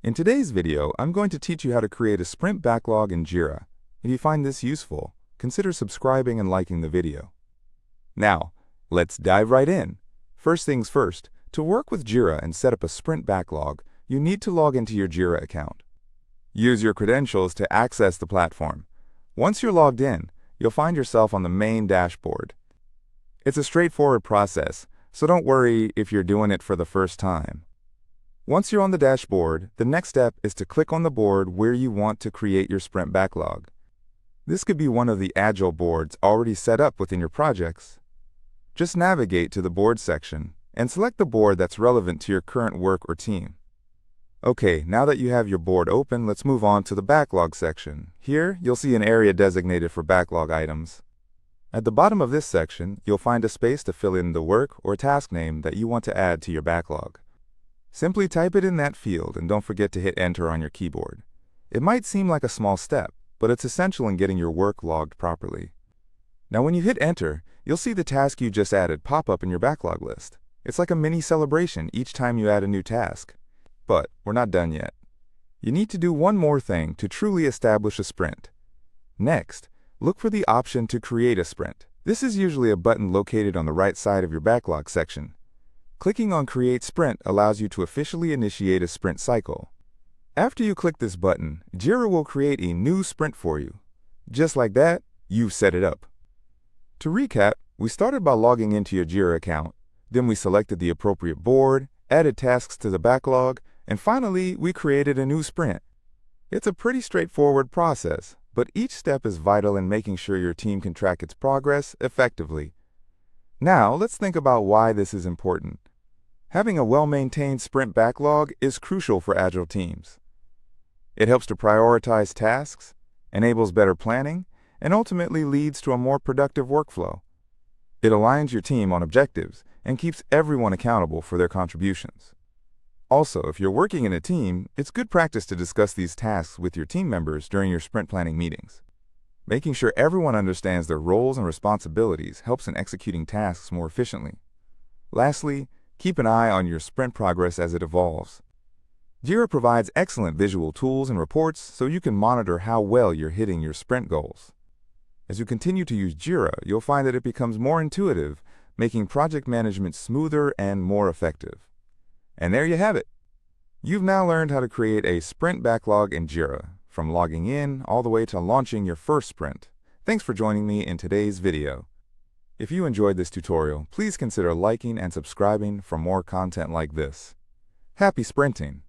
In today's video, I'm going to teach you how to create a sprint backlog in Jira. If you find this useful, consider subscribing and liking the video. Now, let's dive right in. First things first, to work with Jira and set up a sprint backlog, you need to log into your Jira account. Use your credentials to access the platform. Once you're logged in, you'll find yourself on the main dashboard. It's a straightforward process, so don't worry if you're doing it for the first time. Once you're on the dashboard, the next step is to click on the board where you want to create your sprint backlog. This could be one of the Agile boards already set up within your projects. Just navigate to the Board section and select the board that's relevant to your current work or team. Okay, now that you have your board open, let's move on to the Backlog section. Here, you'll see an area designated for backlog items. At the bottom of this section, you'll find a space to fill in the work or task name that you want to add to your backlog. Simply type it in that field and don't forget to hit Enter on your keyboard. It might seem like a small step, but it's essential in getting your work logged properly. Now when you hit Enter, you'll see the task you just added pop up in your backlog list. It's like a mini celebration each time you add a new task. But we're not done yet. You need to do one more thing to truly establish a sprint. Next, look for the option to create a sprint. This is usually a button located on the right side of your backlog section. Clicking on Create Sprint allows you to officially initiate a sprint cycle. After you click this button, Jira will create a new sprint for you. Just like that, you've set it up. To recap, we started by logging into your Jira account. Then we selected the appropriate board, added tasks to the backlog, and finally, we created a new sprint. It's a pretty straightforward process, but each step is vital in making sure your team can track its progress effectively. Now, let's think about why this is important. Having a well-maintained sprint backlog is crucial for Agile teams. It helps to prioritize tasks, enables better planning, and ultimately leads to a more productive workflow. It aligns your team on objectives and keeps everyone accountable for their contributions. Also, if you're working in a team, it's good practice to discuss these tasks with your team members during your sprint planning meetings. Making sure everyone understands their roles and responsibilities helps in executing tasks more efficiently. Lastly, keep an eye on your sprint progress as it evolves. Jira provides excellent visual tools and reports so you can monitor how well you're hitting your sprint goals. As you continue to use Jira, you'll find that it becomes more intuitive, making project management smoother and more effective. And there you have it. You've now learned how to create a sprint backlog in Jira, from logging in all the way to launching your first sprint. Thanks for joining me in today's video. If you enjoyed this tutorial, please consider liking and subscribing for more content like this. Happy sprinting!